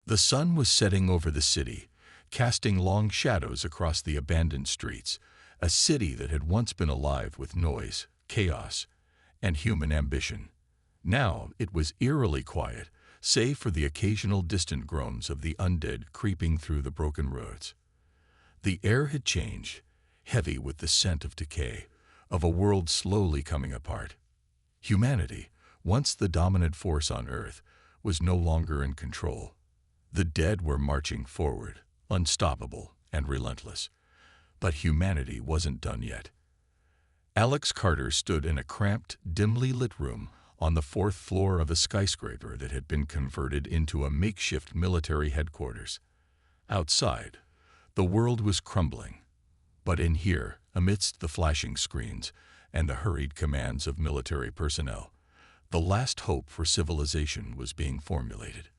The sun was setting over the city, casting long shadows across the abandoned streets, a city that had once been alive with noise, chaos, and human ambition. Now it was eerily quiet, save for the occasional distant groans of the undead creeping through the broken roads. The air had changed, heavy with the scent of decay, of a world slowly coming apart. Humanity, once the dominant force on Earth, was no longer in control. The dead were marching forward, unstoppable and relentless. But humanity wasn't done yet. Alex Carter stood in a cramped, dimly lit room on the fourth floor of a skyscraper that had been converted into a makeshift military headquarters. Outside, the world was crumbling. But in here, amidst the flashing screens and the hurried commands of military personnel, the last hope for civilization was being formulated.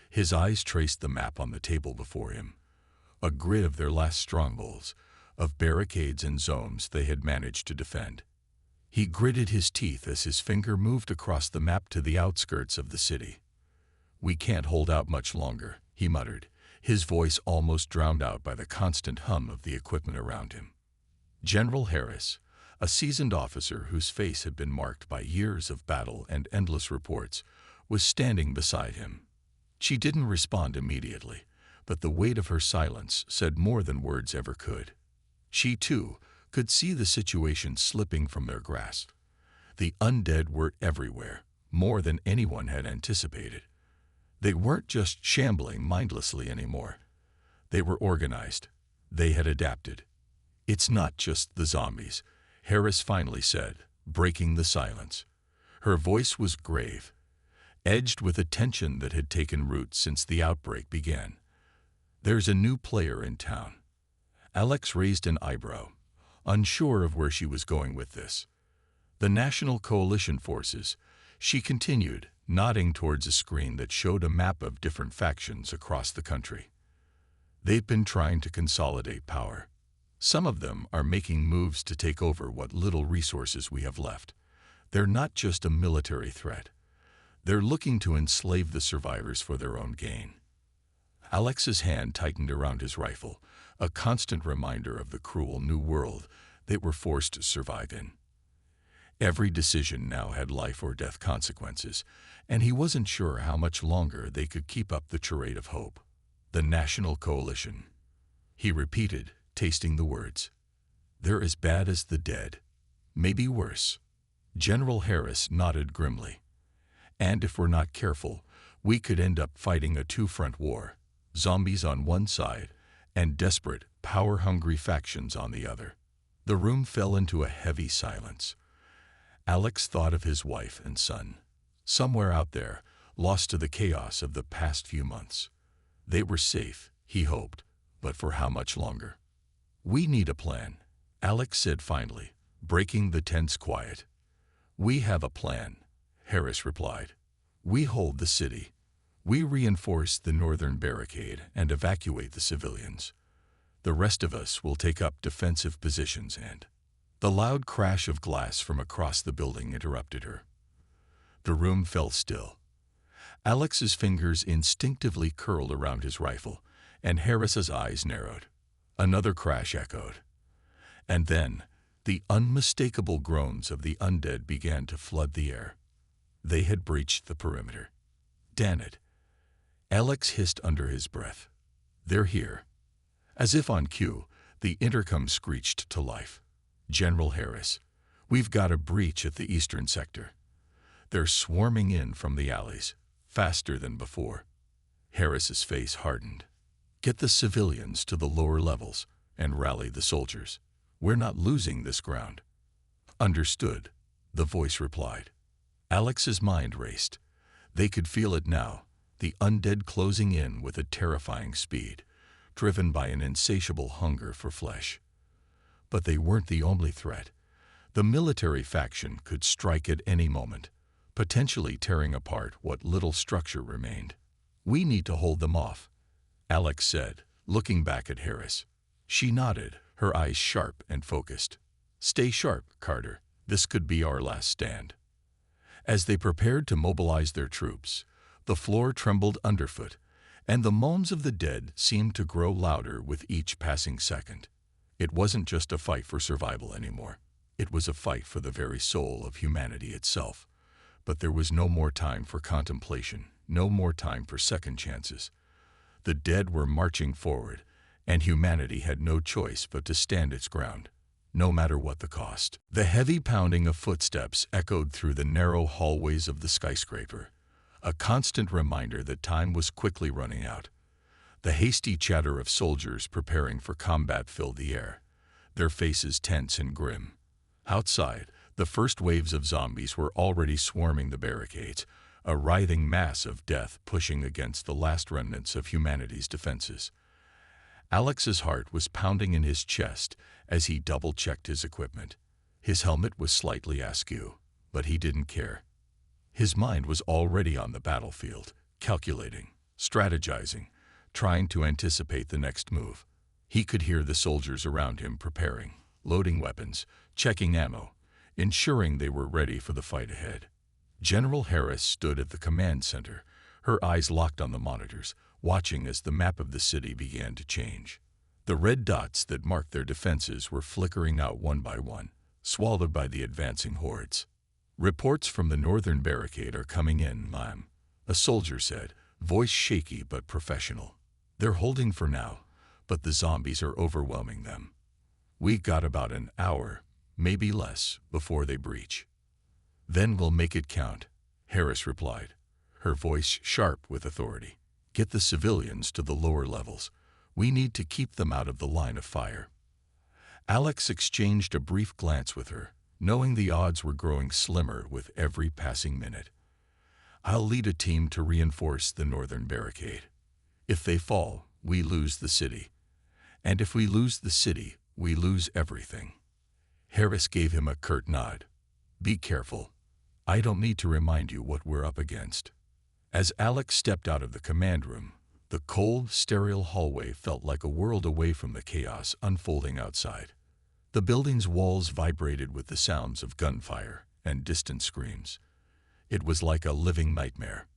His eyes traced the map on the table before him, a grid of their last strongholds, of barricades and zones they had managed to defend. He gritted his teeth as his finger moved across the map to the outskirts of the city. "We can't hold out much longer," he muttered, his voice almost drowned out by the constant hum of the equipment around him. General Harris, a seasoned officer whose face had been marked by years of battle and endless reports, was standing beside him. She didn't respond immediately, but the weight of her silence said more than words ever could. She, too, could see the situation slipping from their grasp. The undead were everywhere, more than anyone had anticipated. They weren't just shambling mindlessly anymore. They were organized. They had adapted. "It's not just the zombies," Harris finally said, breaking the silence. Her voice was grave, edged with a tension that had taken root since the outbreak began. "There's a new player in town." Alex raised an eyebrow, unsure of where she was going with this. "The National Coalition forces," she continued, nodding towards a screen that showed a map of different factions across the country. "They've been trying to consolidate power. Some of them are making moves to take over what little resources we have left. They're not just a military threat. They're looking to enslave the survivors for their own gain." Alex's hand tightened around his rifle, a constant reminder of the cruel new world they were forced to survive in. Every decision now had life or death consequences, and he wasn't sure how much longer they could keep up the charade of hope. "The National Coalition," he repeated, tasting the words. "They're as bad as the dead, maybe worse." General Harris nodded grimly. "And if we're not careful, we could end up fighting a two-front war, zombies on one side and desperate, power-hungry factions on the other." The room fell into a heavy silence. Alex thought of his wife and son, somewhere out there, lost to the chaos of the past few months. They were safe, he hoped, but for how much longer? "We need a plan," Alex said finally, breaking the tense quiet. "We have a plan," Harris replied. "We hold the city. We reinforce the northern barricade and evacuate the civilians. The rest of us will take up defensive positions and—" The loud crash of glass from across the building interrupted her. The room fell still. Alex's fingers instinctively curled around his rifle, and Harris's eyes narrowed. Another crash echoed. And then, the unmistakable groans of the undead began to flood the air. They had breached the perimeter. "Damn it," Alex hissed under his breath. "They're here." As if on cue, the intercom screeched to life. "General Harris, we've got a breach at the eastern sector. They're swarming in from the alleys, faster than before." Harris's face hardened. "Get the civilians to the lower levels and rally the soldiers. We're not losing this ground." "Understood," the voice replied. Alex's mind raced. They could feel it now, the undead closing in with a terrifying speed, driven by an insatiable hunger for flesh. But they weren't the only threat. The military faction could strike at any moment, potentially tearing apart what little structure remained. "We need to hold them off," Alex said, looking back at Harris. She nodded, her eyes sharp and focused. "Stay sharp, Carter. This could be our last stand." As they prepared to mobilize their troops, the floor trembled underfoot, and the moans of the dead seemed to grow louder with each passing second. It wasn't just a fight for survival anymore. It was a fight for the very soul of humanity itself. But there was no more time for contemplation, no more time for second chances. The dead were marching forward, and humanity had no choice but to stand its ground, no matter what the cost. The heavy pounding of footsteps echoed through the narrow hallways of the skyscraper, a constant reminder that time was quickly running out. The hasty chatter of soldiers preparing for combat filled the air, their faces tense and grim. Outside, the first waves of zombies were already swarming the barricades, a writhing mass of death pushing against the last remnants of humanity's defenses. Alex's heart was pounding in his chest as he double-checked his equipment. His helmet was slightly askew, but he didn't care. His mind was already on the battlefield, calculating, strategizing, trying to anticipate the next move. He could hear the soldiers around him preparing, loading weapons, checking ammo, ensuring they were ready for the fight ahead. General Harris stood at the command center, her eyes locked on the monitors, watching as the map of the city began to change. The red dots that marked their defenses were flickering out one by one, swallowed by the advancing hordes. "Reports from the northern barricade are coming in, ma'am," a soldier said, voice shaky but professional. "They're holding for now, but the zombies are overwhelming them. We got about an hour, maybe less, before they breach." "Then we'll make it count," Harris replied, her voice sharp with authority. "Get the civilians to the lower levels. We need to keep them out of the line of fire." Alex exchanged a brief glance with her, knowing the odds were growing slimmer with every passing minute. "I'll lead a team to reinforce the northern barricade. If they fall, we lose the city. And if we lose the city, we lose everything." Harris gave him a curt nod. "Be careful. I don't need to remind you what we're up against." As Alex stepped out of the command room, the cold, sterile hallway felt like a world away from the chaos unfolding outside. The building's walls vibrated with the sounds of gunfire and distant screams. It was like a living nightmare.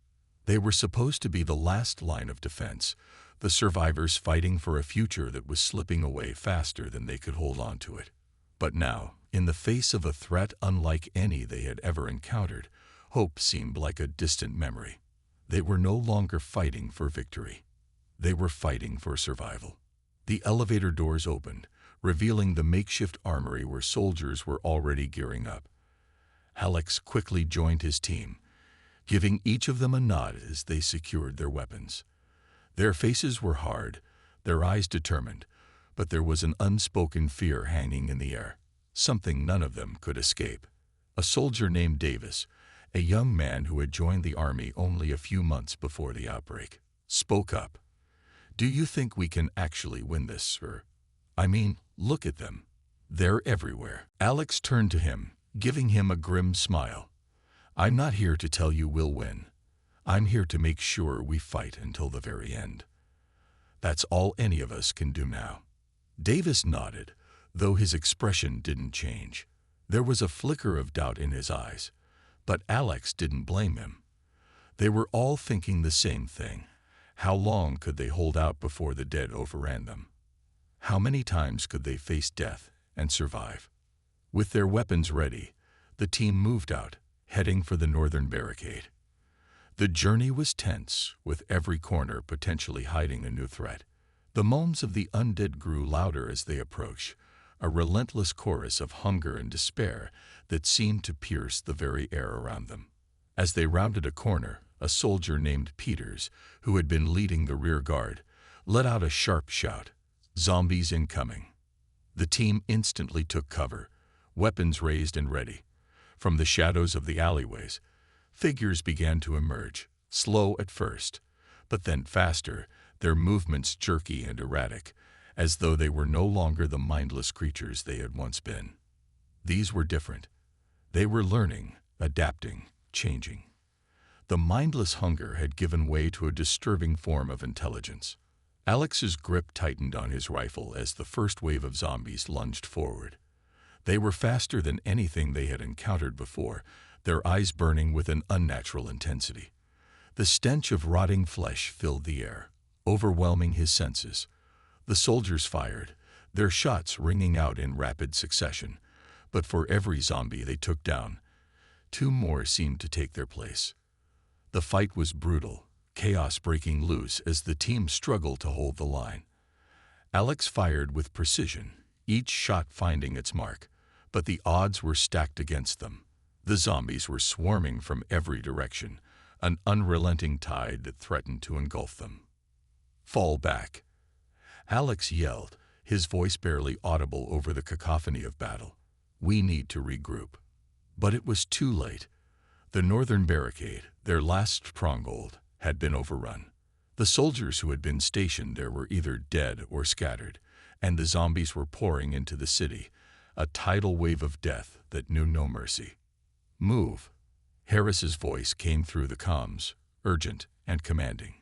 They were supposed to be the last line of defense, the survivors fighting for a future that was slipping away faster than they could hold on to it. But now, in the face of a threat unlike any they had ever encountered, hope seemed like a distant memory. They were no longer fighting for victory. They were fighting for survival. The elevator doors opened, revealing the makeshift armory where soldiers were already gearing up. Alex quickly joined his team, giving each of them a nod as they secured their weapons. Their faces were hard, their eyes determined, but there was an unspoken fear hanging in the air, something none of them could escape. A soldier named Davis, a young man who had joined the army only a few months before the outbreak, spoke up. "Do you think we can actually win this, sir? I mean, look at them. They're everywhere." Alex turned to him, giving him a grim smile. "I'm not here to tell you we'll win. I'm here to make sure we fight until the very end. That's all any of us can do now." Davis nodded, though his expression didn't change. There was a flicker of doubt in his eyes, but Alex didn't blame him. They were all thinking the same thing. How long could they hold out before the dead overran them? How many times could they face death and survive? With their weapons ready, the team moved out, heading for the northern barricade. The journey was tense, with every corner potentially hiding a new threat. The moans of the undead grew louder as they approached, a relentless chorus of hunger and despair that seemed to pierce the very air around them. As they rounded a corner, a soldier named Peters, who had been leading the rear guard, let out a sharp shout, "Zombies incoming!" The team instantly took cover, weapons raised and ready. From the shadows of the alleyways, figures began to emerge, slow at first, but then faster, their movements jerky and erratic, as though they were no longer the mindless creatures they had once been. These were different. They were learning, adapting, changing. The mindless hunger had given way to a disturbing form of intelligence. Alex's grip tightened on his rifle as the first wave of zombies lunged forward. They were faster than anything they had encountered before, their eyes burning with an unnatural intensity. The stench of rotting flesh filled the air, overwhelming his senses. The soldiers fired, their shots ringing out in rapid succession, but for every zombie they took down, two more seemed to take their place. The fight was brutal, chaos breaking loose as the team struggled to hold the line. Alex fired with precision, each shot finding its mark, but the odds were stacked against them. The zombies were swarming from every direction, an unrelenting tide that threatened to engulf them. "Fall back," Alex yelled, his voice barely audible over the cacophony of battle. "We need to regroup." But it was too late. The northern barricade, their last stronghold, had been overrun. The soldiers who had been stationed there were either dead or scattered, and the zombies were pouring into the city, a tidal wave of death that knew no mercy. "Move." Harris's voice came through the comms, urgent and commanding.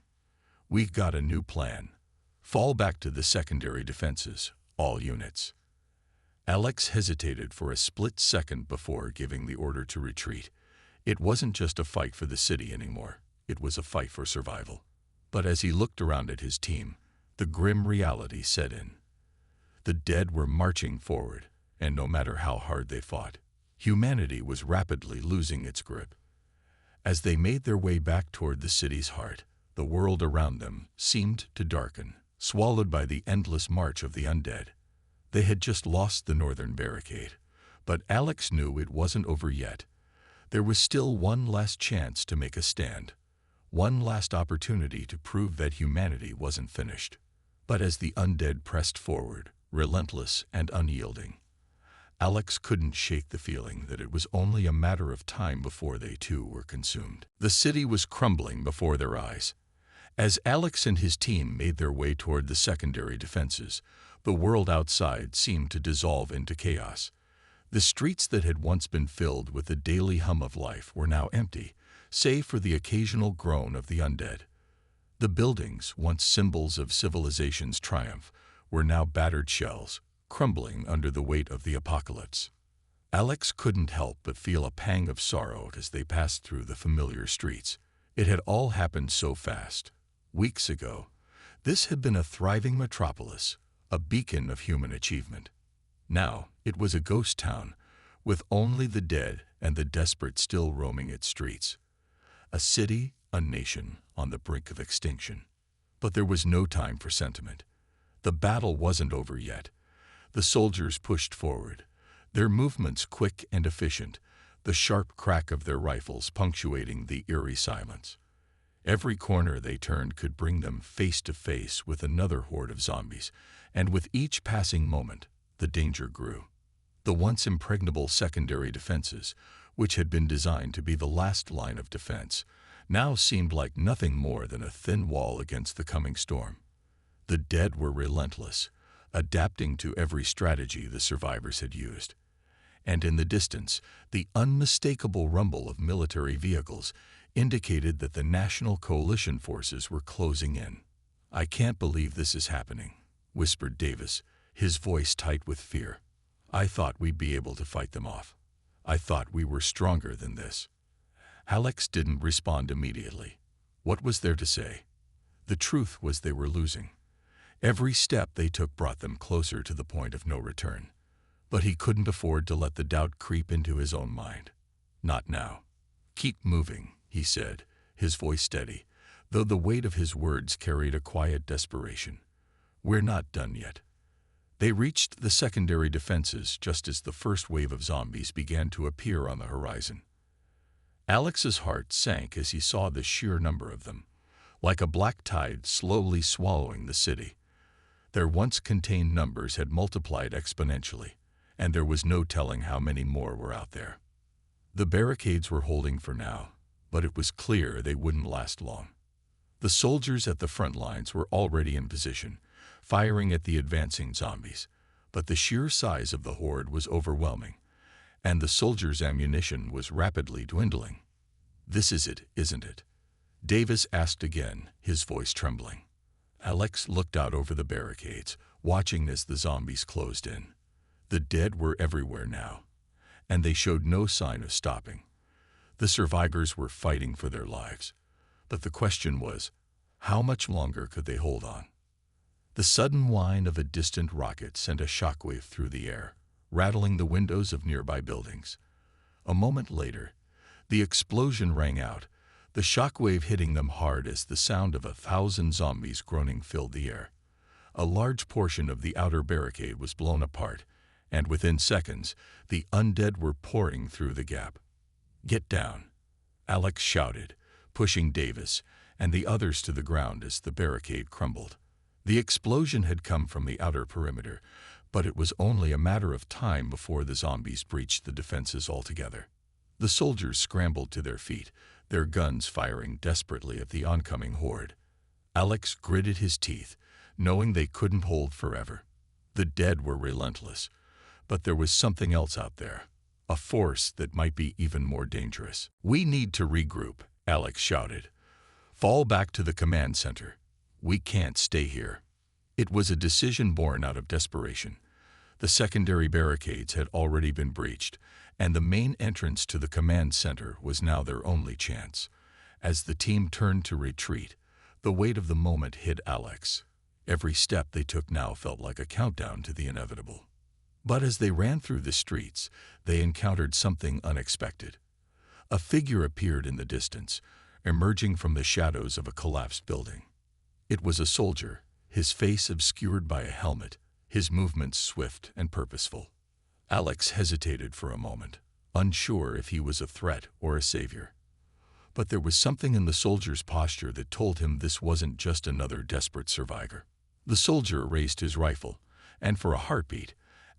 "We've got a new plan. Fall back to the secondary defenses, all units." Alex hesitated for a split second before giving the order to retreat. It wasn't just a fight for the city anymore. It was a fight for survival. But as he looked around at his team, the grim reality set in. The dead were marching forward, and no matter how hard they fought, humanity was rapidly losing its grip. As they made their way back toward the city's heart, the world around them seemed to darken, swallowed by the endless march of the undead. They had just lost the northern barricade, but Alex knew it wasn't over yet. There was still one last chance to make a stand, one last opportunity to prove that humanity wasn't finished. But as the undead pressed forward, relentless and unyielding, Alex couldn't shake the feeling that it was only a matter of time before they too were consumed. The city was crumbling before their eyes. As Alex and his team made their way toward the secondary defenses, the world outside seemed to dissolve into chaos. The streets that had once been filled with the daily hum of life were now empty, save for the occasional groan of the undead. The buildings, once symbols of civilization's triumph, were now battered shells, crumbling under the weight of the apocalypse. Alex couldn't help but feel a pang of sorrow as they passed through the familiar streets. It had all happened so fast. Weeks ago, this had been a thriving metropolis, a beacon of human achievement. Now it was a ghost town, with only the dead and the desperate still roaming its streets. A city, a nation, on the brink of extinction. But there was no time for sentiment. The battle wasn't over yet. The soldiers pushed forward, their movements quick and efficient, the sharp crack of their rifles punctuating the eerie silence. Every corner they turned could bring them face to face with another horde of zombies, and with each passing moment, the danger grew. The once impregnable secondary defenses, which had been designed to be the last line of defense, now seemed like nothing more than a thin wall against the coming storm. The dead were relentless, adapting to every strategy the survivors had used. And in the distance, the unmistakable rumble of military vehicles indicated that the National Coalition forces were closing in. "I can't believe this is happening," whispered Davis, his voice tight with fear. "I thought we'd be able to fight them off. I thought we were stronger than this." Alex didn't respond immediately. What was there to say? The truth was they were losing. Every step they took brought them closer to the point of no return. But he couldn't afford to let the doubt creep into his own mind. Not now. "Keep moving," he said, his voice steady, though the weight of his words carried a quiet desperation. "We're not done yet." They reached the secondary defenses just as the first wave of zombies began to appear on the horizon. Alex's heart sank as he saw the sheer number of them, like a black tide slowly swallowing the city. Their once contained numbers had multiplied exponentially, and there was no telling how many more were out there. The barricades were holding for now, but it was clear they wouldn't last long. The soldiers at the front lines were already in position, firing at the advancing zombies, but the sheer size of the horde was overwhelming, and the soldiers' ammunition was rapidly dwindling. "This is it, isn't it?" Davis asked again, his voice trembling. Alex looked out over the barricades, watching as the zombies closed in. The dead were everywhere now, and they showed no sign of stopping. The survivors were fighting for their lives. But the question was, How much longer could they hold on? The sudden whine of a distant rocket sent a shockwave through the air, rattling the windows of nearby buildings. A moment later, the explosion rang out, the shockwave hitting them hard as the sound of 1,000 zombies groaning filled the air. A large portion of the outer barricade was blown apart, and within seconds, the undead were pouring through the gap. "Get down," Alex shouted, pushing Davis and the others to the ground as the barricade crumbled. The explosion had come from the outer perimeter, but it was only a matter of time before the zombies breached the defenses altogether. The soldiers scrambled to their feet, their guns firing desperately at the oncoming horde. Alex gritted his teeth, knowing they couldn't hold forever. The dead were relentless, but there was something else out there, a force that might be even more dangerous. "We need to regroup," Alex shouted. "Fall back to the command center. We can't stay here." It was a decision born out of desperation. The secondary barricades had already been breached, and the main entrance to the command center was now their only chance. As the team turned to retreat, the weight of the moment hit Alex. Every step they took now felt like a countdown to the inevitable. But as they ran through the streets, they encountered something unexpected. A figure appeared in the distance, emerging from the shadows of a collapsed building. It was a soldier, his face obscured by a helmet, his movements swift and purposeful. Alex hesitated for a moment, unsure if he was a threat or a savior. But there was something in the soldier's posture that told him this wasn't just another desperate survivor. The soldier raised his rifle, and for a heartbeat,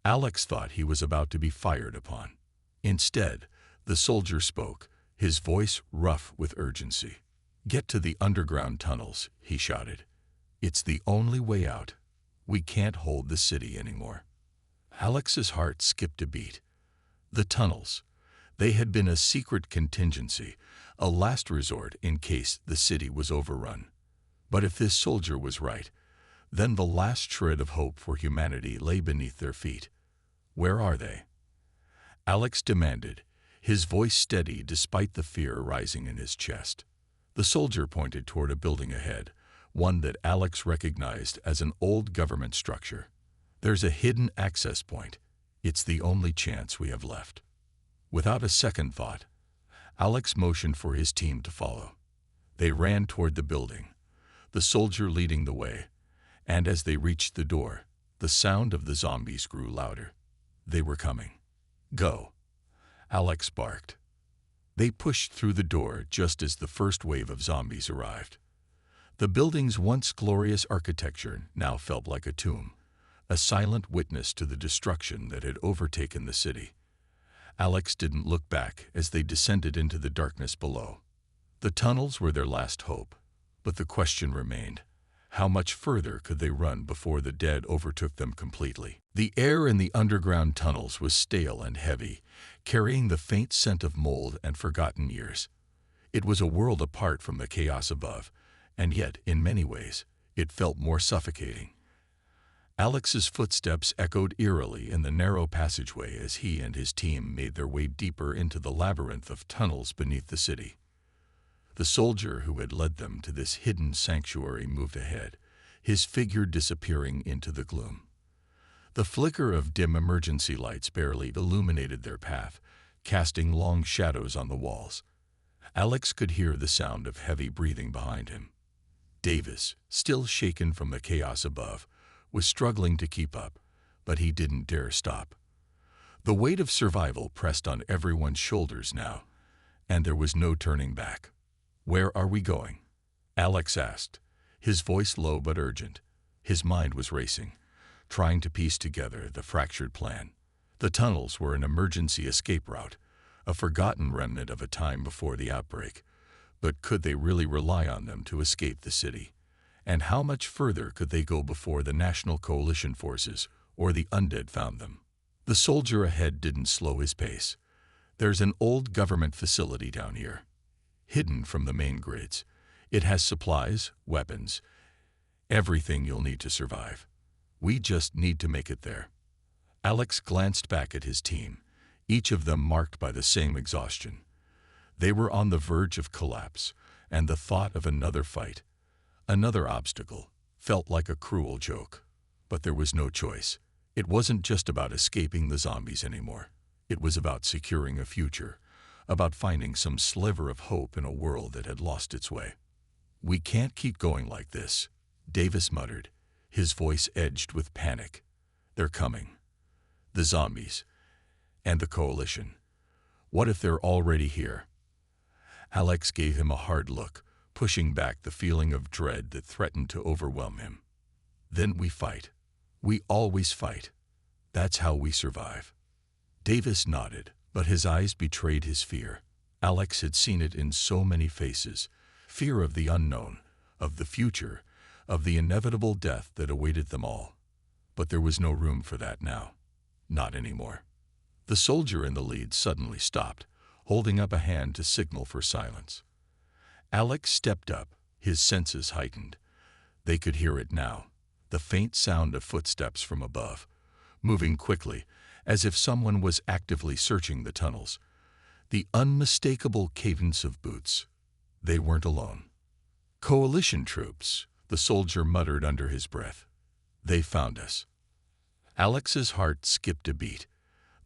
Alex thought he was about to be fired upon. Instead, the soldier spoke, his voice rough with urgency. "Get to the underground tunnels," he shouted. "It's the only way out. We can't hold the city anymore." Alex's heart skipped a beat. The tunnels. They had been a secret contingency, a last resort in case the city was overrun. But if this soldier was right, then the last shred of hope for humanity lay beneath their feet. "Where are they?" Alex demanded, his voice steady despite the fear rising in his chest. The soldier pointed toward a building ahead, one that Alex recognized as an old government structure. "There's a hidden access point. It's the only chance we have left." Without a second thought, Alex motioned for his team to follow. They ran toward the building, the soldier leading the way, and as they reached the door, the sound of the zombies grew louder. They were coming. "Go," Alex barked. They pushed through the door just as the first wave of zombies arrived. The building's once glorious architecture now felt like a tomb, a silent witness to the destruction that had overtaken the city. Alex didn't look back as they descended into the darkness below. The tunnels were their last hope, but the question remained: how much further could they run before the dead overtook them completely? The air in the underground tunnels was stale and heavy, carrying the faint scent of mold and forgotten years. It was a world apart from the chaos above, and yet, in many ways, it felt more suffocating. Alex's footsteps echoed eerily in the narrow passageway as he and his team made their way deeper into the labyrinth of tunnels beneath the city. The soldier who had led them to this hidden sanctuary moved ahead, his figure disappearing into the gloom. The flicker of dim emergency lights barely illuminated their path, casting long shadows on the walls. Alex could hear the sound of heavy breathing behind him. Davis, still shaken from the chaos above, was struggling to keep up, but he didn't dare stop. The weight of survival pressed on everyone's shoulders now, and there was no turning back. "Where are we going?" Alex asked, his voice low but urgent. His mind was racing, trying to piece together the fractured plan. The tunnels were an emergency escape route, a forgotten remnant of a time before the outbreak. But could they really rely on them to escape the city? And how much further could they go before the National Coalition forces or the Undead found them? The soldier ahead didn't slow his pace. "There's an old government facility down here, hidden from the main grids. It has supplies, weapons, everything you'll need to survive. We just need to make it there." Alex glanced back at his team, each of them marked by the same exhaustion. They were on the verge of collapse, and the thought of another fight, Another obstacle felt like a cruel joke. But there was no choice. It wasn't just about escaping the zombies anymore. It was about securing a future, about finding some sliver of hope in a world that had lost its way. "We can't keep going like this," Davis muttered, his voice edged with panic. "They're coming. The zombies. And the coalition. What if they're already here?" Alex gave him a hard look, pushing back the feeling of dread that threatened to overwhelm him. "Then we fight. We always fight. That's how we survive." Davis nodded, but his eyes betrayed his fear. Alex had seen it in so many faces. Fear of the unknown, of the future, of the inevitable death that awaited them all. But there was no room for that now. Not anymore. The soldier in the lead suddenly stopped, holding up a hand to signal for silence. Alex stepped up, his senses heightened. They could hear it now, the faint sound of footsteps from above, moving quickly, as if someone was actively searching the tunnels. The unmistakable cadence of boots. They weren't alone. "Coalition troops," the soldier muttered under his breath. "They found us." Alex's heart skipped a beat.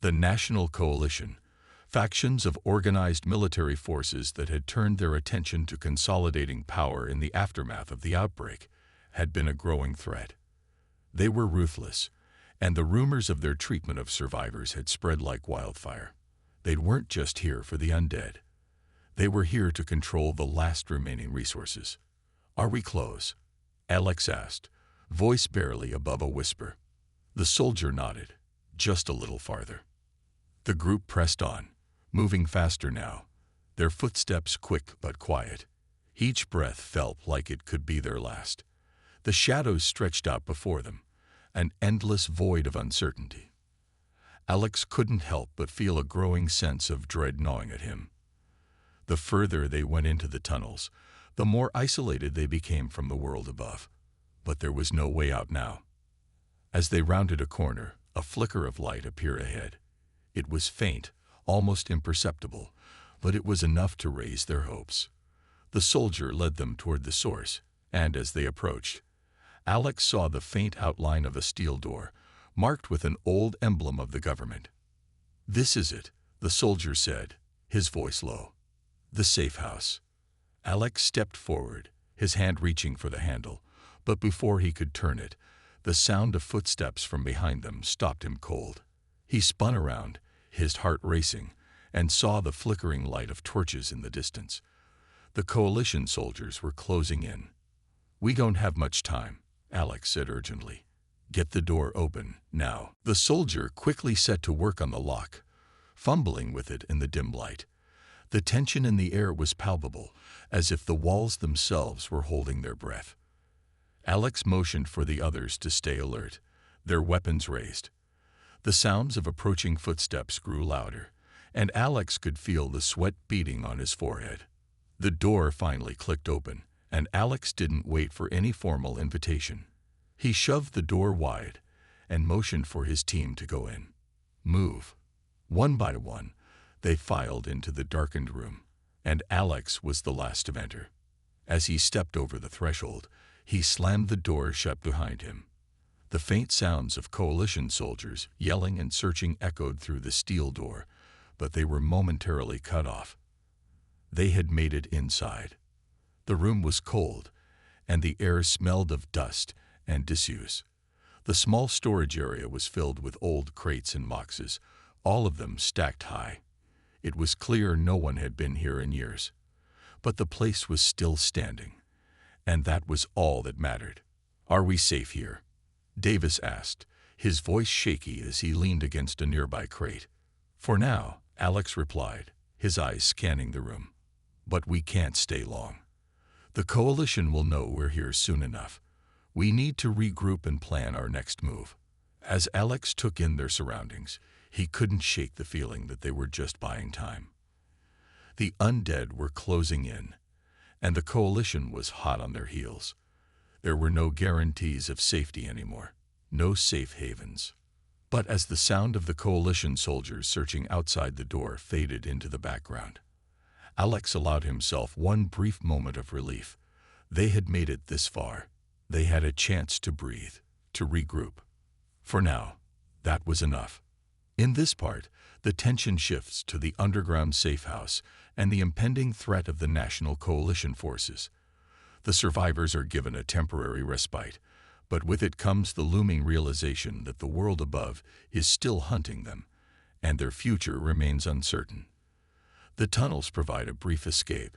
The National Coalition, factions of organized military forces that had turned their attention to consolidating power in the aftermath of the outbreak, had been a growing threat. They were ruthless, and the rumors of their treatment of survivors had spread like wildfire. They weren't just here for the undead. They were here to control the last remaining resources. "Are we close?" Alex asked, voice barely above a whisper. The soldier nodded, just a little farther. The group pressed on, moving faster now, their footsteps quick but quiet. Each breath felt like it could be their last. The shadows stretched out before them, an endless void of uncertainty. Alex couldn't help but feel a growing sense of dread gnawing at him. The further they went into the tunnels, the more isolated they became from the world above. But there was no way out now. As they rounded a corner, a flicker of light appeared ahead. It was faint, almost imperceptible, but it was enough to raise their hopes. The soldier led them toward the source, and as they approached, Alex saw the faint outline of a steel door, marked with an old emblem of the government. "This is it," the soldier said, his voice low. "The safe house." Alex stepped forward, his hand reaching for the handle, but before he could turn it, the sound of footsteps from behind them stopped him cold. He spun around, his heart racing, and saw the flickering light of torches in the distance. The coalition soldiers were closing in. "We don't have much time," Alex said urgently. "Get the door open, now." The soldier quickly set to work on the lock, fumbling with it in the dim light. The tension in the air was palpable, as if the walls themselves were holding their breath. Alex motioned for the others to stay alert, their weapons raised. The sounds of approaching footsteps grew louder, and Alex could feel the sweat beading on his forehead. The door finally clicked open, and Alex didn't wait for any formal invitation. He shoved the door wide and motioned for his team to go in. "Move." One by one, they filed into the darkened room, and Alex was the last to enter. As he stepped over the threshold, he slammed the door shut behind him. The faint sounds of coalition soldiers yelling and searching echoed through the steel door, but they were momentarily cut off. They had made it inside. The room was cold, and the air smelled of dust and disuse. The small storage area was filled with old crates and boxes, all of them stacked high. It was clear no one had been here in years. But the place was still standing, and that was all that mattered. "Are we safe here?" Davis asked, his voice shaky as he leaned against a nearby crate. "For now," Alex replied, his eyes scanning the room. "But we can't stay long. The coalition will know we're here soon enough. We need to regroup and plan our next move." As Alex took in their surroundings, he couldn't shake the feeling that they were just buying time. The undead were closing in, and the coalition was hot on their heels. There were no guarantees of safety anymore, no safe havens. But as the sound of the coalition soldiers searching outside the door faded into the background, Alex allowed himself one brief moment of relief. They had made it this far. They had a chance to breathe, to regroup. For now, that was enough. In this part, the tension shifts to the underground safe house and the impending threat of the National Coalition forces. The survivors are given a temporary respite, but with it comes the looming realization that the world above is still hunting them, and their future remains uncertain. The tunnels provide a brief escape,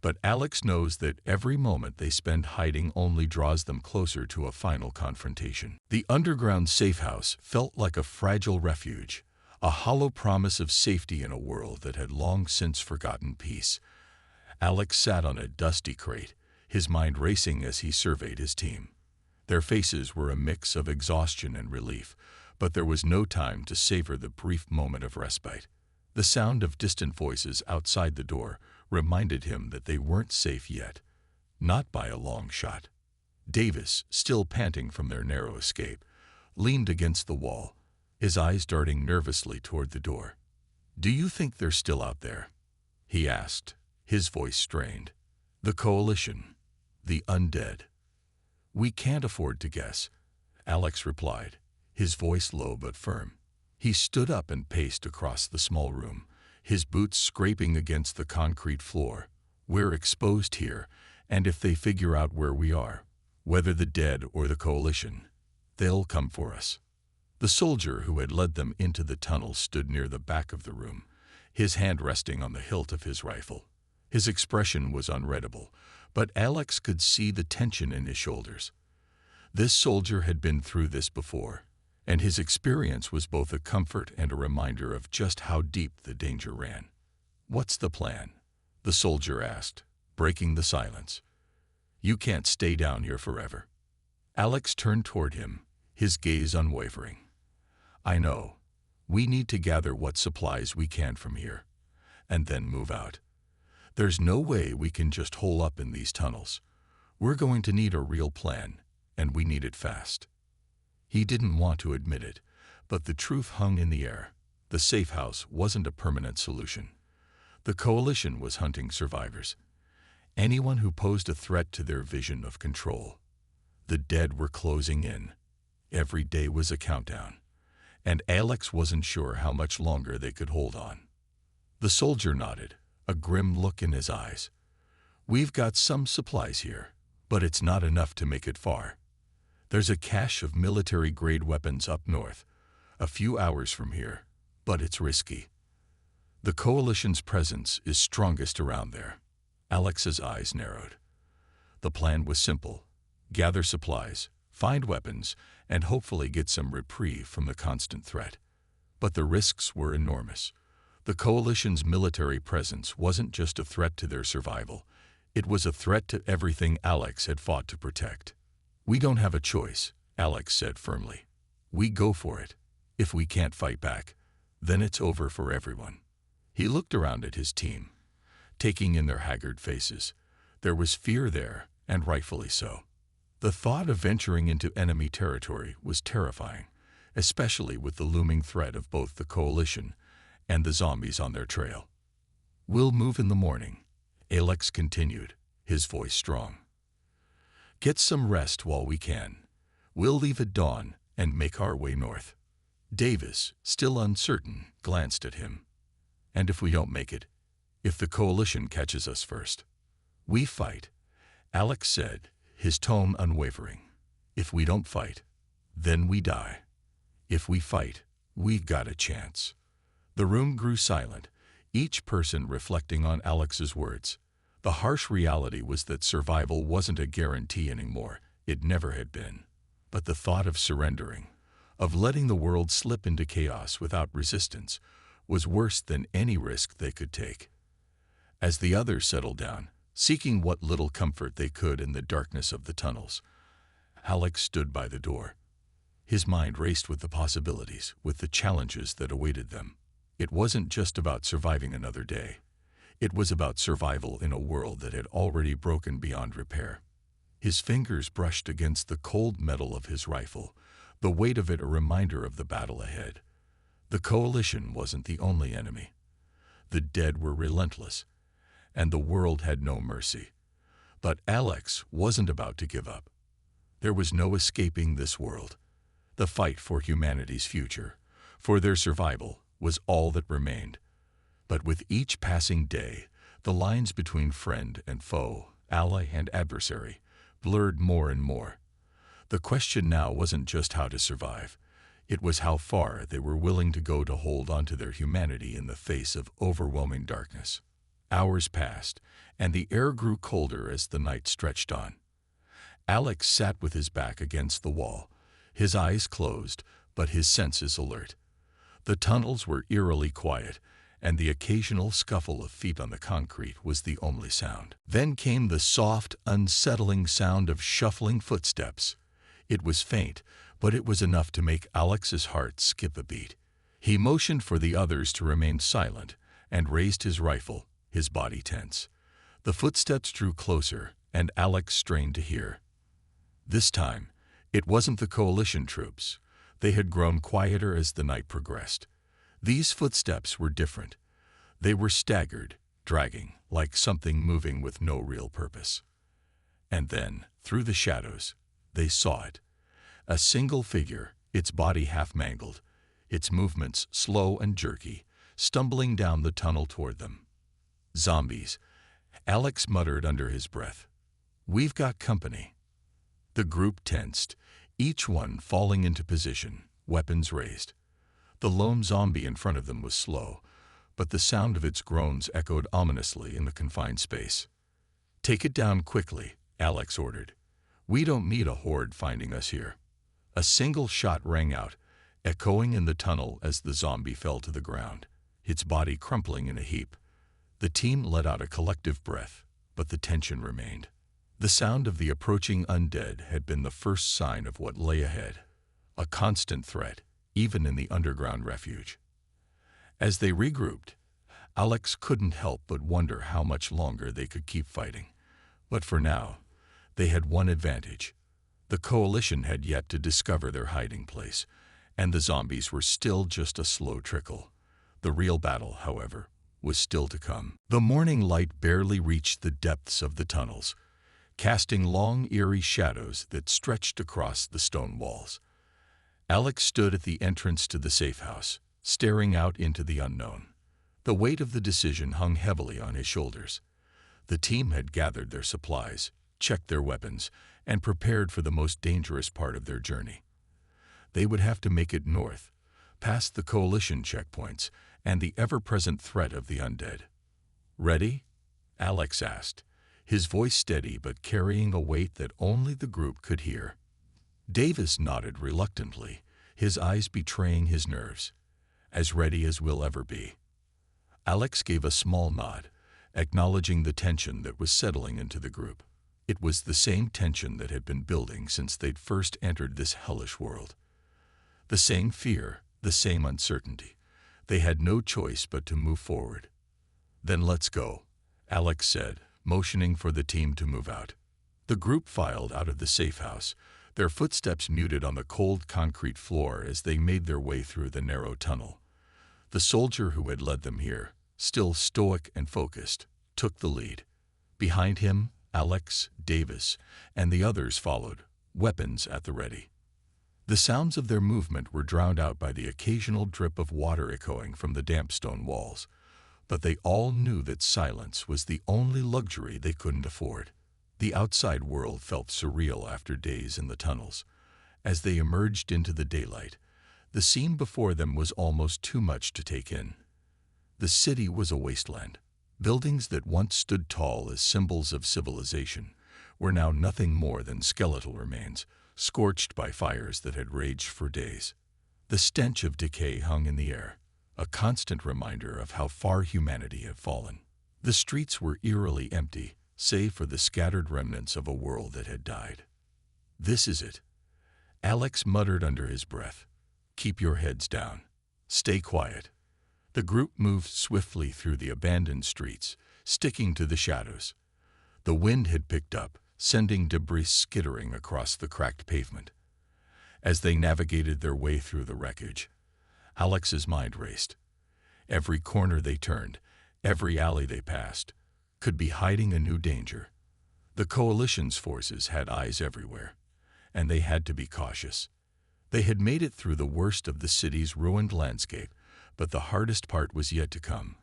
but Alex knows that every moment they spend hiding only draws them closer to a final confrontation. The underground safe house felt like a fragile refuge, a hollow promise of safety in a world that had long since forgotten peace. Alex sat on a dusty crate, his mind racing as he surveyed his team. Their faces were a mix of exhaustion and relief, but there was no time to savor the brief moment of respite. The sound of distant voices outside the door reminded him that they weren't safe yet, not by a long shot. Davis, still panting from their narrow escape, leaned against the wall, his eyes darting nervously toward the door. "Do you think they're still out there?" he asked, his voice strained. "The Coalition. The Undead." "We can't afford to guess," Alex replied, his voice low but firm. He stood up and paced across the small room, his boots scraping against the concrete floor. "We're exposed here, and if they figure out where we are, whether the Dead or the Coalition, they'll come for us." The soldier who had led them into the tunnel stood near the back of the room, his hand resting on the hilt of his rifle. His expression was unreadable, but Alex could see the tension in his shoulders. This soldier had been through this before, and his experience was both a comfort and a reminder of just how deep the danger ran. "What's the plan?" the soldier asked, breaking the silence. "You can't stay down here forever." Alex turned toward him, his gaze unwavering. "I know. We need to gather what supplies we can from here, and then move out. There's no way we can just hole up in these tunnels. We're going to need a real plan, and we need it fast." He didn't want to admit it, but the truth hung in the air. The safe house wasn't a permanent solution. The Coalition was hunting survivors, anyone who posed a threat to their vision of control. The Dead were closing in. Every day was a countdown, and Alex wasn't sure how much longer they could hold on. The soldier nodded, a grim look in his eyes. "We've got some supplies here, but it's not enough to make it far. There's a cache of military-grade weapons up north, a few hours from here, but it's risky. The Coalition's presence is strongest around there." Alex's eyes narrowed. The plan was simple: gather supplies, find weapons, and hopefully get some reprieve from the constant threat. But the risks were enormous. The Coalition's military presence wasn't just a threat to their survival, it was a threat to everything Alex had fought to protect. "We don't have a choice," Alex said firmly. "We go for it. If we can't fight back, then it's over for everyone." He looked around at his team, taking in their haggard faces. There was fear there, and rightfully so. The thought of venturing into enemy territory was terrifying, especially with the looming threat of both the Coalition and the zombies on their trail. "We'll move in the morning," Alex continued, his voice strong. "Get some rest while we can. We'll leave at dawn and make our way north." Davis, still uncertain, glanced at him. "And if we don't make it? If the Coalition catches us first?" "We fight," Alex said, his tone unwavering. "If we don't fight, then we die. If we fight, we've got a chance." The room grew silent, each person reflecting on Alex's words. The harsh reality was that survival wasn't a guarantee anymore. It never had been. But the thought of surrendering, of letting the world slip into chaos without resistance, was worse than any risk they could take. As the others settled down, seeking what little comfort they could in the darkness of the tunnels, Alex stood by the door. His mind raced with the possibilities, with the challenges that awaited them. It wasn't just about surviving another day. It was about survival in a world that had already broken beyond repair. His fingers brushed against the cold metal of his rifle, the weight of it a reminder of the battle ahead. The Coalition wasn't the only enemy. The Dead were relentless, and the world had no mercy. But Alex wasn't about to give up. There was no escaping this world. The fight for humanity's future, for their survival, was all that remained. But with each passing day, the lines between friend and foe, ally and adversary, blurred more and more. The question now wasn't just how to survive. It was how far they were willing to go to hold on to their humanity in the face of overwhelming darkness. Hours passed, and the air grew colder as the night stretched on. Alex sat with his back against the wall, his eyes closed, but his senses alert. The tunnels were eerily quiet, and the occasional scuffle of feet on the concrete was the only sound. Then came the soft, unsettling sound of shuffling footsteps. It was faint, but it was enough to make Alex's heart skip a beat. He motioned for the others to remain silent and raised his rifle, his body tense. The footsteps drew closer, and Alex strained to hear. This time, it wasn't the coalition troops. They had grown quieter as the night progressed. These footsteps were different. They were staggered, dragging, like something moving with no real purpose. And then, through the shadows, they saw it. A single figure, its body half mangled, its movements slow and jerky, stumbling down the tunnel toward them. Zombies, Alex muttered under his breath. We've got company. The group tensed, each one falling into position, weapons raised. The lone zombie in front of them was slow, but the sound of its groans echoed ominously in the confined space. Take it down quickly, Alex ordered. We don't need a horde finding us here. A single shot rang out, echoing in the tunnel as the zombie fell to the ground, its body crumpling in a heap. The team let out a collective breath, but the tension remained. The sound of the approaching undead had been the first sign of what lay ahead, a constant threat, even in the underground refuge. As they regrouped, Alex couldn't help but wonder how much longer they could keep fighting. But for now, they had one advantage. The coalition had yet to discover their hiding place, and the zombies were still just a slow trickle. The real battle, however, was still to come. The morning light barely reached the depths of the tunnels, casting long, eerie shadows that stretched across the stone walls. Alex stood at the entrance to the safe house, staring out into the unknown. The weight of the decision hung heavily on his shoulders. The team had gathered their supplies, checked their weapons, and prepared for the most dangerous part of their journey. They would have to make it north, past the coalition checkpoints and the ever-present threat of the undead. Ready? Alex asked, his voice steady but carrying a weight that only the group could hear. Davis nodded reluctantly, his eyes betraying his nerves. As ready as we'll ever be. Alex gave a small nod, acknowledging the tension that was settling into the group. It was the same tension that had been building since they'd first entered this hellish world. The same fear, the same uncertainty. They had no choice but to move forward. Then let's go, Alex said, motioning for the team to move out. The group filed out of the safe house, their footsteps muted on the cold concrete floor as they made their way through the narrow tunnel. The soldier who had led them here, still stoic and focused, took the lead. Behind him, Alex, Davis, and the others followed, weapons at the ready. The sounds of their movement were drowned out by the occasional drip of water echoing from the damp stone walls, but they all knew that silence was the only luxury they couldn't afford. The outside world felt surreal after days in the tunnels. As they emerged into the daylight, the scene before them was almost too much to take in. The city was a wasteland. Buildings that once stood tall as symbols of civilization were now nothing more than skeletal remains, scorched by fires that had raged for days. The stench of decay hung in the air, a constant reminder of how far humanity had fallen. The streets were eerily empty, save for the scattered remnants of a world that had died. This is it, Alex muttered under his breath. Keep your heads down. Stay quiet. The group moved swiftly through the abandoned streets, sticking to the shadows. The wind had picked up, sending debris skittering across the cracked pavement. As they navigated their way through the wreckage, Alex's mind raced. Every corner they turned, every alley they passed, could be hiding a new danger. The Coalition's forces had eyes everywhere, and they had to be cautious. They had made it through the worst of the city's ruined landscape, but the hardest part was yet to come: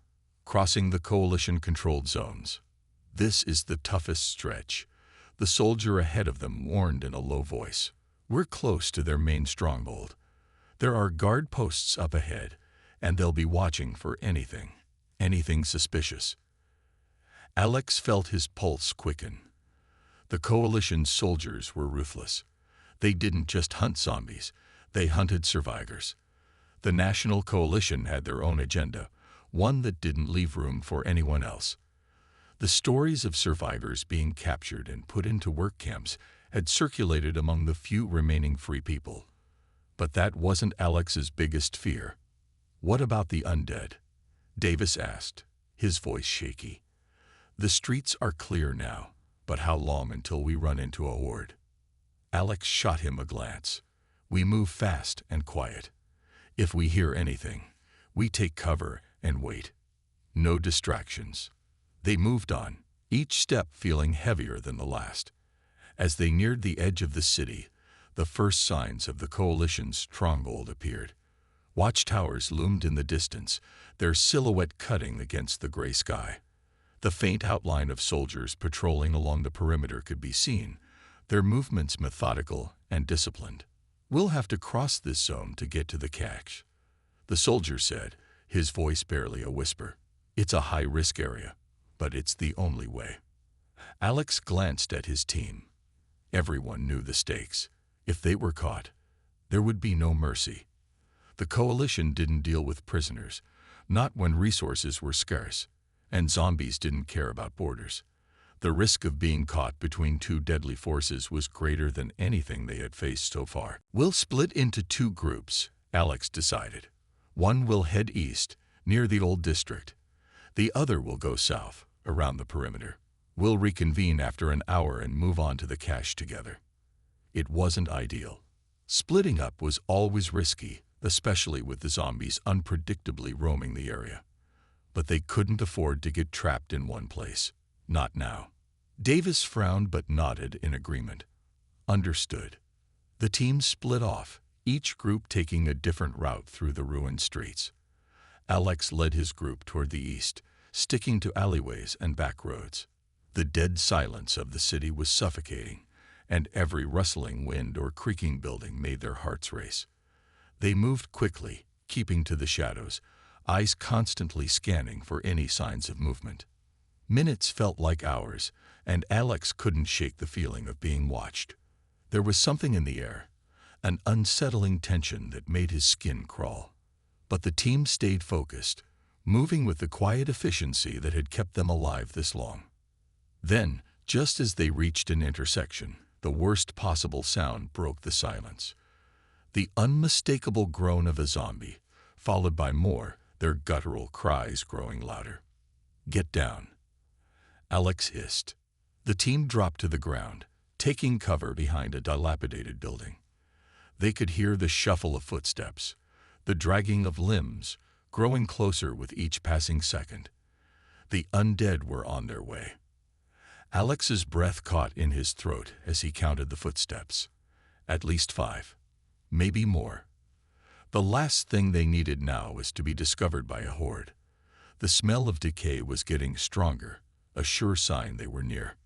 crossing the Coalition-controlled zones. "This is the toughest stretch," the soldier ahead of them warned in a low voice. "We're close to their main stronghold. There are guard posts up ahead, and they'll be watching for anything suspicious." Alex felt his pulse quicken. The Coalition's soldiers were ruthless. They didn't just hunt zombies, they hunted survivors. The National Coalition had their own agenda, one that didn't leave room for anyone else. The stories of survivors being captured and put into work camps had circulated among the few remaining free people. But that wasn't Alex's biggest fear. "What about the undead?" Davis asked, his voice shaky. "The streets are clear now, but how long until we run into a horde?" Alex shot him a glance. "We move fast and quiet. If we hear anything, we take cover and wait. No distractions." They moved on, each step feeling heavier than the last. As they neared the edge of the city, the first signs of the Coalition's stronghold appeared. Watchtowers loomed in the distance, their silhouette cutting against the gray sky. The faint outline of soldiers patrolling along the perimeter could be seen, their movements methodical and disciplined. "We'll have to cross this zone to get to the cache," the soldier said, his voice barely a whisper. "It's a high-risk area, but it's the only way." Alex glanced at his team. Everyone knew the stakes. If they were caught, there would be no mercy. The Coalition didn't deal with prisoners, not when resources were scarce, and zombies didn't care about borders. The risk of being caught between two deadly forces was greater than anything they had faced so far. "We'll split into two groups," Alex decided. "One will head east, near the old district. The other will go south, around the perimeter. We'll reconvene after an hour and move on to the cache together." It wasn't ideal. Splitting up was always risky, especially with the zombies unpredictably roaming the area. But they couldn't afford to get trapped in one place. Not now. Davis frowned but nodded in agreement. Understood. The team split off, each group taking a different route through the ruined streets. Alex led his group toward the east, sticking to alleyways and back roads. The dead silence of the city was suffocating, and every rustling wind or creaking building made their hearts race. They moved quickly, keeping to the shadows, eyes constantly scanning for any signs of movement. Minutes felt like hours, and Alex couldn't shake the feeling of being watched. There was something in the air, an unsettling tension that made his skin crawl. But the team stayed focused, moving with the quiet efficiency that had kept them alive this long. Then, just as they reached an intersection, the worst possible sound broke the silence. The unmistakable groan of a zombie, followed by more, their guttural cries growing louder. "Get down," Alex hissed. The team dropped to the ground, taking cover behind a dilapidated building. They could hear the shuffle of footsteps, the dragging of limbs, growing closer with each passing second. The undead were on their way. Alex's breath caught in his throat as he counted the footsteps. At least 5, maybe more. The last thing they needed now was to be discovered by a horde. The smell of decay was getting stronger, a sure sign they were near.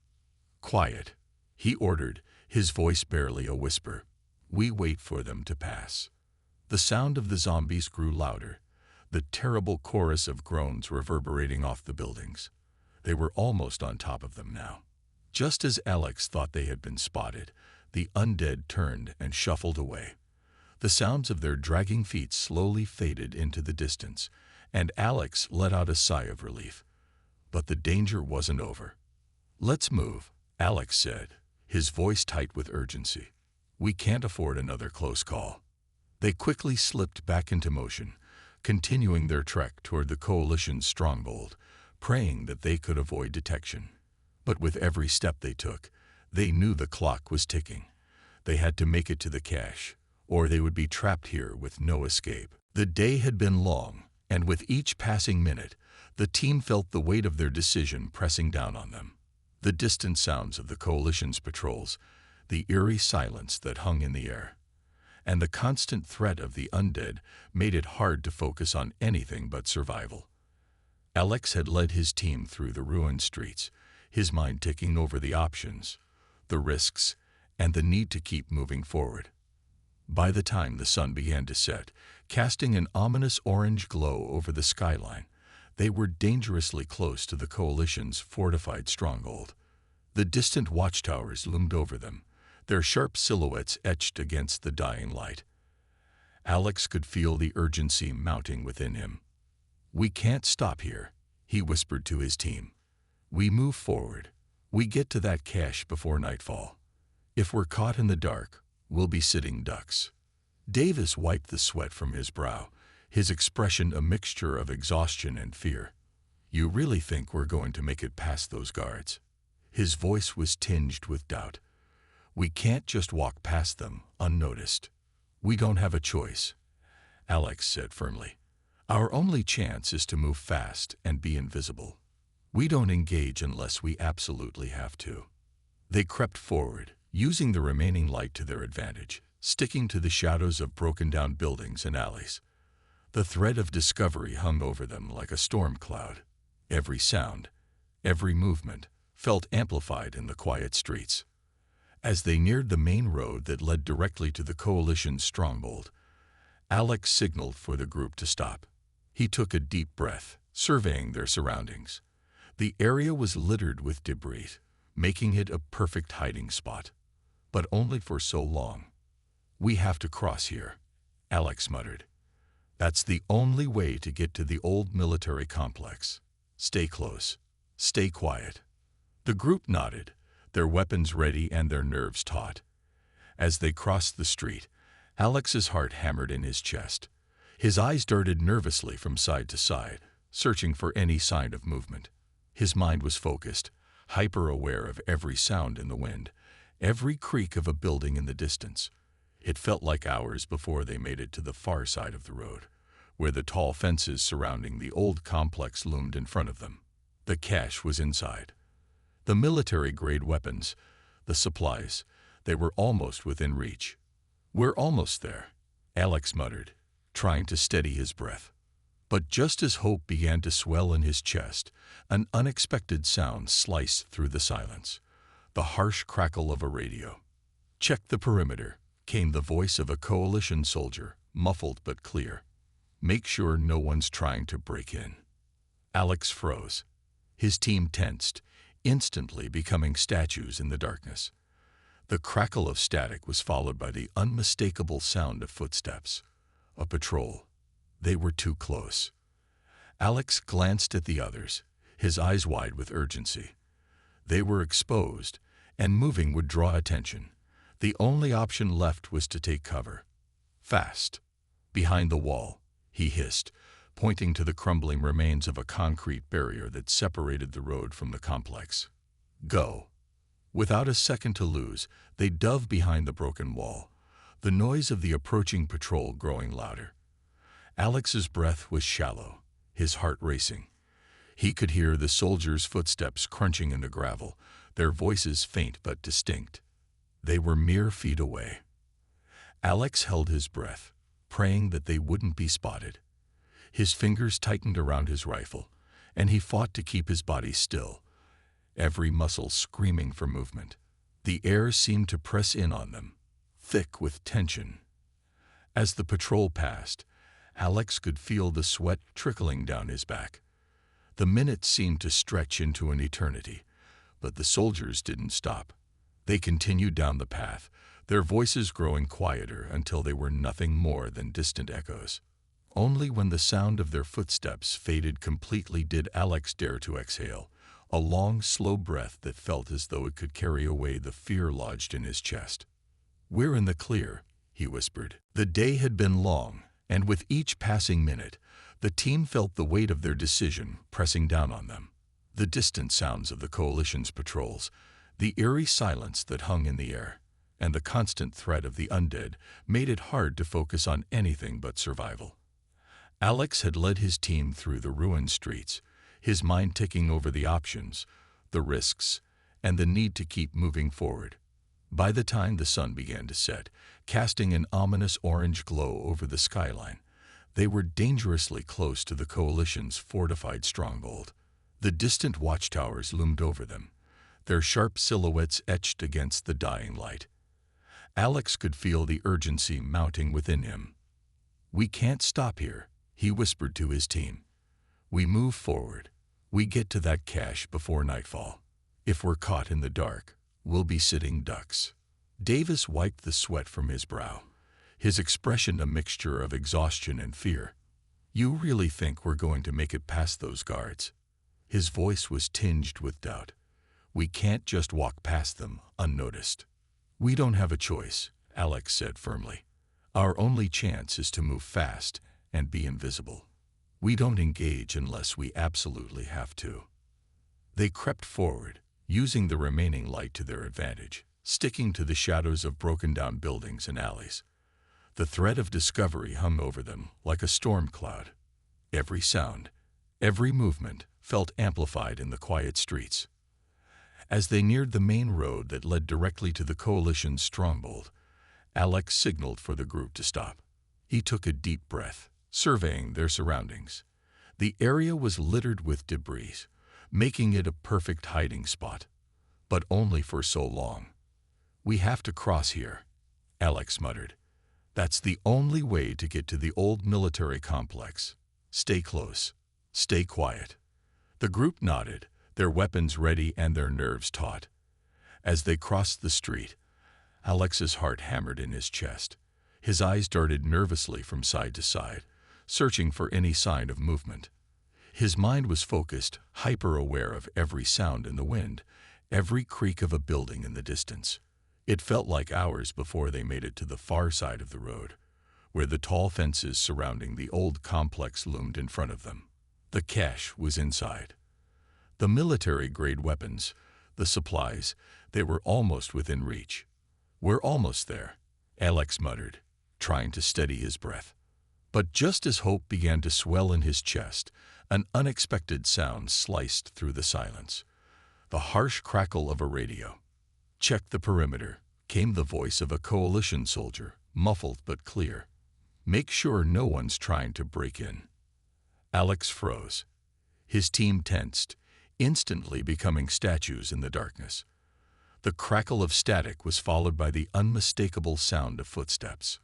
"Quiet," he ordered, his voice barely a whisper. "We wait for them to pass." The sound of the zombies grew louder, the terrible chorus of groans reverberating off the buildings. They were almost on top of them now. Just as Alex thought they had been spotted, the undead turned and shuffled away. The sounds of their dragging feet slowly faded into the distance, and Alex let out a sigh of relief. But the danger wasn't over. "Let's move," Alex said, his voice tight with urgency. "We can't afford another close call." They quickly slipped back into motion, continuing their trek toward the Coalition's stronghold, praying that they could avoid detection. But with every step they took, they knew the clock was ticking. They had to make it to the cache, or they would be trapped here with no escape. The day had been long, and with each passing minute, the team felt the weight of their decision pressing down on them. The distant sounds of the Coalition's patrols, the eerie silence that hung in the air, and the constant threat of the undead made it hard to focus on anything but survival. Alex had led his team through the ruined streets, his mind ticking over the options, the risks, and the need to keep moving forward. By the time the sun began to set, casting an ominous orange glow over the skyline, they were dangerously close to the Coalition's fortified stronghold. The distant watchtowers loomed over them, their sharp silhouettes etched against the dying light. Alex could feel the urgency mounting within him. "We can't stop here," he whispered to his team. "We move forward. We get to that cache before nightfall. If we're caught in the dark, we'll be sitting ducks." Davis wiped the sweat from his brow, his expression a mixture of exhaustion and fear. "You really think we're going to make it past those guards?" His voice was tinged with doubt. "We can't just walk past them unnoticed." "We don't have a choice," Alex said firmly. "Our only chance is to move fast and be invisible. We don't engage unless we absolutely have to." They crept forward, using the remaining light to their advantage, sticking to the shadows of broken-down buildings and alleys. The threat of discovery hung over them like a storm cloud. Every sound, every movement, felt amplified in the quiet streets. As they neared the main road that led directly to the Coalition's stronghold, Alex signaled for the group to stop. He took a deep breath, surveying their surroundings. The area was littered with debris, making it a perfect hiding spot. But only for so long. "We have to cross here," Alex muttered. "That's the only way to get to the old military complex. Stay close. Stay quiet." The group nodded, their weapons ready and their nerves taut. As they crossed the street, Alex's heart hammered in his chest. His eyes darted nervously from side to side, searching for any sign of movement. His mind was focused, hyper-aware of every sound in the wind, every creak of a building in the distance. It felt like hours before they made it to the far side of the road, where the tall fences surrounding the old complex loomed in front of them. The cache was inside. The military-grade weapons, the supplies, they were almost within reach. "We're almost there," Alex muttered, trying to steady his breath. But just as hope began to swell in his chest, an unexpected sound sliced through the silence. The harsh crackle of a radio. "Check the perimeter," came the voice of a Coalition soldier, muffled but clear. "Make sure no one's trying to break in." Alex froze. His team tensed, instantly becoming statues in the darkness. The crackle of static was followed by the unmistakable sound of footsteps. A patrol. They were too close. Alex glanced at the others, his eyes wide with urgency. They were exposed, and moving would draw attention. The only option left was to take cover. "Fast." "Behind the wall," he hissed, pointing to the crumbling remains of a concrete barrier that separated the road from the complex. "Go." Without a second to lose, they dove behind the broken wall, the noise of the approaching patrol growing louder. Alex's breath was shallow, his heart racing. He could hear the soldiers' footsteps crunching into gravel, their voices faint but distinct. They were mere feet away. Alex held his breath, praying that they wouldn't be spotted. His fingers tightened around his rifle, and he fought to keep his body still, every muscle screaming for movement. The air seemed to press in on them, thick with tension. As the patrol passed, Alex could feel the sweat trickling down his back. The minutes seemed to stretch into an eternity, but the soldiers didn't stop. They continued down the path, their voices growing quieter until they were nothing more than distant echoes. Only when the sound of their footsteps faded completely did Alex dare to exhale, a long, slow breath that felt as though it could carry away the fear lodged in his chest. "We're in the clear," he whispered. The day had been long, and with each passing minute, the team felt the weight of their decision pressing down on them. The distant sounds of the Coalition's patrols, the eerie silence that hung in the air, and the constant threat of the undead made it hard to focus on anything but survival. Alex had led his team through the ruined streets, his mind ticking over the options, the risks, and the need to keep moving forward. By the time the sun began to set, casting an ominous orange glow over the skyline, they were dangerously close to the Coalition's fortified stronghold. The distant watchtowers loomed over them, their sharp silhouettes etched against the dying light. Alex could feel the urgency mounting within him. "We can't stop here," he whispered to his team. "We move forward. We get to that cache before nightfall. If we're caught in the dark, we'll be sitting ducks." Davis wiped the sweat from his brow, his expression a mixture of exhaustion and fear. "You really think we're going to make it past those guards?" His voice was tinged with doubt. "We can't just walk past them unnoticed." "We don't have a choice," Alex said firmly. "Our only chance is to move fast and be invisible. We don't engage unless we absolutely have to." They crept forward, using the remaining light to their advantage, sticking to the shadows of broken-down buildings and alleys. The threat of discovery hung over them like a storm cloud. Every sound, every movement felt amplified in the quiet streets. As they neared the main road that led directly to the Coalition's stronghold, Alex signaled for the group to stop. He took a deep breath, surveying their surroundings. The area was littered with debris, making it a perfect hiding spot, but only for so long. "We have to cross here," Alex muttered. "That's the only way to get to the old military complex. Stay close. Stay quiet." The group nodded, their weapons ready and their nerves taut. As they crossed the street, Alex's heart hammered in his chest. His eyes darted nervously from side to side, searching for any sign of movement. His mind was focused, hyper-aware of every sound in the wind, every creak of a building in the distance. It felt like hours before they made it to the far side of the road, where the tall fences surrounding the old complex loomed in front of them. The cache was inside. The military-grade weapons, the supplies, they were almost within reach. "We're almost there," Alex muttered, trying to steady his breath. But just as hope began to swell in his chest, an unexpected sound sliced through the silence. The harsh crackle of a radio. "Check the perimeter," came the voice of a Coalition soldier, muffled but clear. "Make sure no one's trying to break in." Alex froze. His team tensed, instantly becoming statues in the darkness. The crackle of static was followed by the unmistakable sound of footsteps.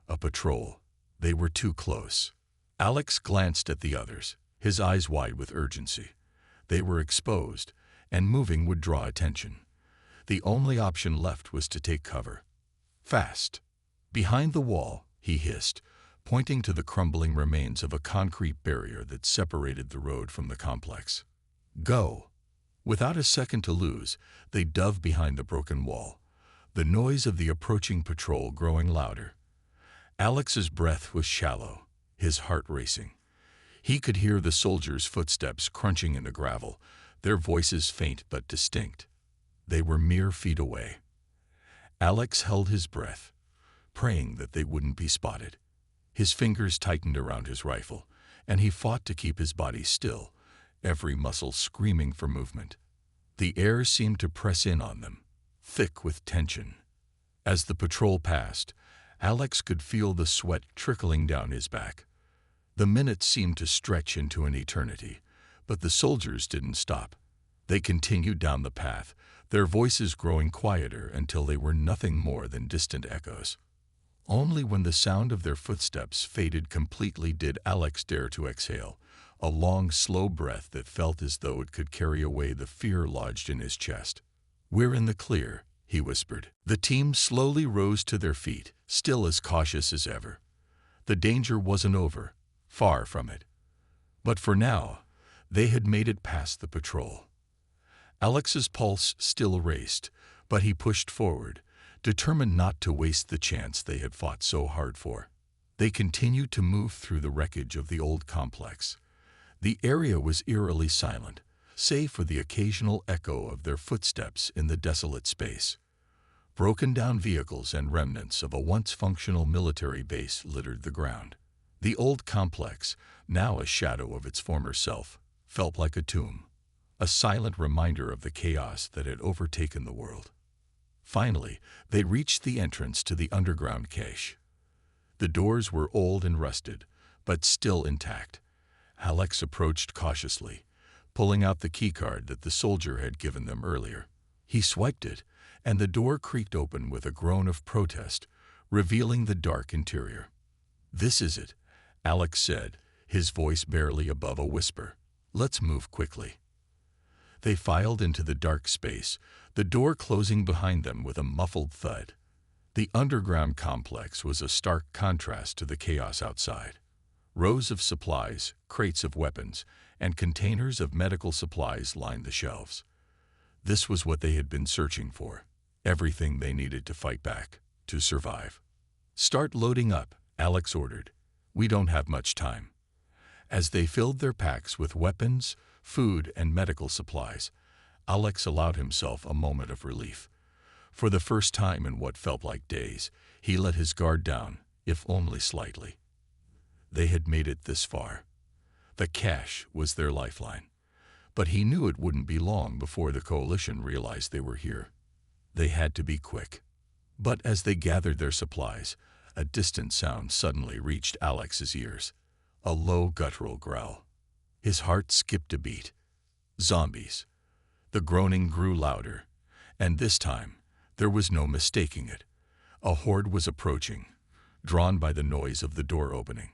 A patrol. They were too close. Alex glanced at the others, his eyes wide with urgency. They were exposed, and moving would draw attention. The only option left was to take cover. "Fast!" "Behind the wall," he hissed, pointing to the crumbling remains of a concrete barrier that separated the road from the complex. "Go!" Without a second to lose, they dove behind the broken wall, the noise of the approaching patrol growing louder. Alex's breath was shallow, his heart racing. He could hear the soldiers' footsteps crunching in the gravel, their voices faint but distinct. They were mere feet away. Alex held his breath, praying that they wouldn't be spotted. His fingers tightened around his rifle, and he fought to keep his body still, every muscle screaming for movement. The air seemed to press in on them, thick with tension. As the patrol passed, Alex could feel the sweat trickling down his back. The minutes seemed to stretch into an eternity, but the soldiers didn't stop. They continued down the path, their voices growing quieter until they were nothing more than distant echoes. Only when the sound of their footsteps faded completely did Alex dare to exhale, a long, slow breath that felt as though it could carry away the fear lodged in his chest. "We're in the clear," he whispered. The team slowly rose to their feet, still as cautious as ever. The danger wasn't over, far from it. But for now, they had made it past the patrol. Alex's pulse still raced, but he pushed forward, determined not to waste the chance they had fought so hard for. They continued to move through the wreckage of the old complex. The area was eerily silent, save for the occasional echo of their footsteps in the desolate space. Broken-down vehicles and remnants of a once functional military base littered the ground. The old complex, now a shadow of its former self, felt like a tomb. a silent reminder of the chaos that had overtaken the world. Finally, they reached the entrance to the underground cache. The doors were old and rusted, but still intact. Alex approached cautiously, pulling out the keycard that the soldier had given them earlier. He swiped it, and the door creaked open with a groan of protest, revealing the dark interior. "This is it," Alex said, his voice barely above a whisper. "Let's move quickly." They filed into the dark space, the door closing behind them with a muffled thud. The underground complex was a stark contrast to the chaos outside. Rows of supplies, crates of weapons, and containers of medical supplies lined the shelves. This was what they had been searching for, everything they needed to fight back, to survive. "Start loading up," Alex ordered. "We don't have much time." As they filled their packs with weapons, food, and medical supplies, Alex allowed himself a moment of relief. For the first time in what felt like days, he let his guard down, if only slightly. They had made it this far. The cache was their lifeline. But he knew it wouldn't be long before the coalition realized they were here. They had to be quick. But as they gathered their supplies, a distant sound suddenly reached Alex's ears. A low guttural growl. His heart skipped a beat. Zombies. The groaning grew louder, and this time there was no mistaking it. A horde was approaching, drawn by the noise of the door opening.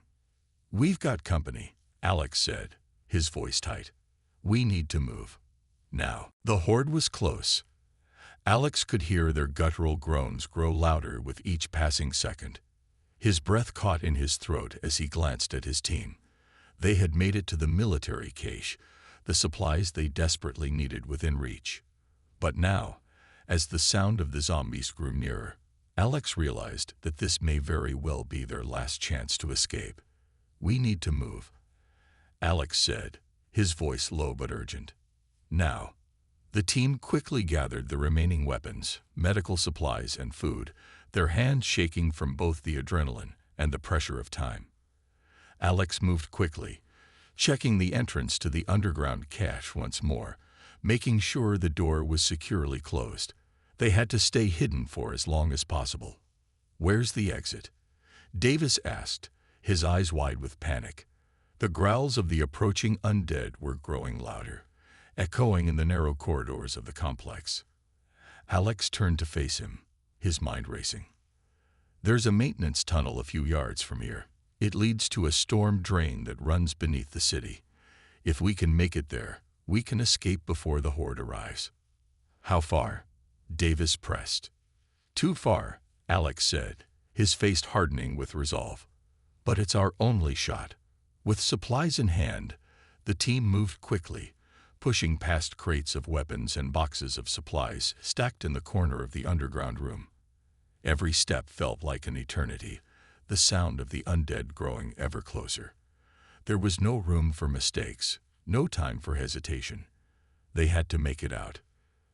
"We've got company," Alex said, his voice tight. "We need to move. Now." The horde was close. Alex could hear their guttural groans grow louder with each passing second. His breath caught in his throat as he glanced at his team. They had made it to the military cache, the supplies they desperately needed within reach. But now, as the sound of the zombies grew nearer, Alex realized that this may very well be their last chance to escape. "We need to move," Alex said, his voice low but urgent. "Now." The team quickly gathered the remaining weapons, medical supplies, and food, their hands shaking from both the adrenaline and the pressure of time. Alex moved quickly, checking the entrance to the underground cache once more, making sure the door was securely closed. They had to stay hidden for as long as possible. "Where's the exit?" Davis asked, his eyes wide with panic. The growls of the approaching undead were growing louder, echoing in the narrow corridors of the complex. Alex turned to face him, his mind racing. "There's a maintenance tunnel a few yards from here. It leads to a storm drain that runs beneath the city. If we can make it there, we can escape before the horde arrives." "How far?" Davis pressed. "Too far," Alex said, his face hardening with resolve. "But it's our only shot." With supplies in hand, the team moved quickly, pushing past crates of weapons and boxes of supplies stacked in the corner of the underground room. Every step felt like an eternity, the sound of the undead growing ever closer. There was no room for mistakes, no time for hesitation. They had to make it out.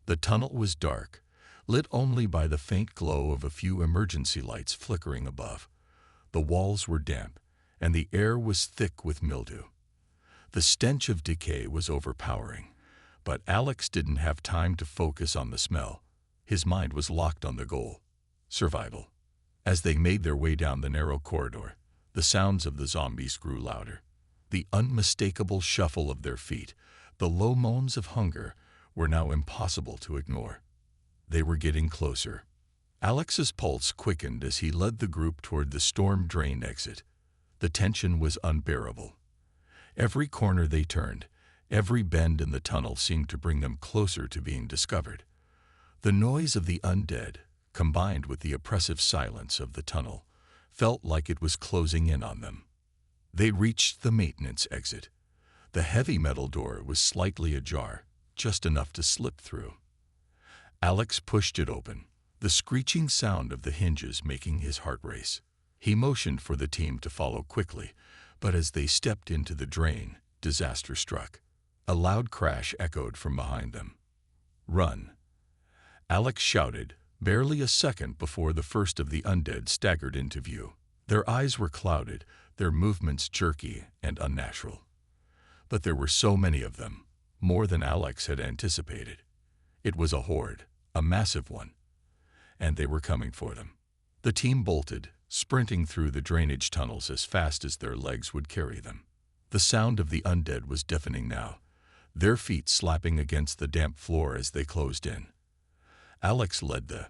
The tunnel was dark, lit only by the faint glow of a few emergency lights flickering above. The walls were damp, and the air was thick with mildew. The stench of decay was overpowering, but Alex didn't have time to focus on the smell. His mind was locked on the goal: survival. As they made their way down the narrow corridor, the sounds of the zombies grew louder. The unmistakable shuffle of their feet, the low moans of hunger, were now impossible to ignore. They were getting closer. Alex's pulse quickened as he led the group toward the storm drain exit. The tension was unbearable. Every corner they turned, every bend in the tunnel seemed to bring them closer to being discovered. The noise of the undead, combined with the oppressive silence of the tunnel, felt like it was closing in on them. They reached the maintenance exit. The heavy metal door was slightly ajar, just enough to slip through. Alex pushed it open, the screeching sound of the hinges making his heart race. He motioned for the team to follow quickly, but as they stepped into the drain, disaster struck. A loud crash echoed from behind them. "Run!" Alex shouted, barely a second before the first of the undead staggered into view. Their eyes were clouded, their movements jerky and unnatural. But there were so many of them. more than Alex had anticipated. It was a horde, a massive one, and they were coming for them. The team bolted, sprinting through the drainage tunnels as fast as their legs would carry them. The sound of the undead was deafening now, their feet slapping against the damp floor as they closed in. Alex led the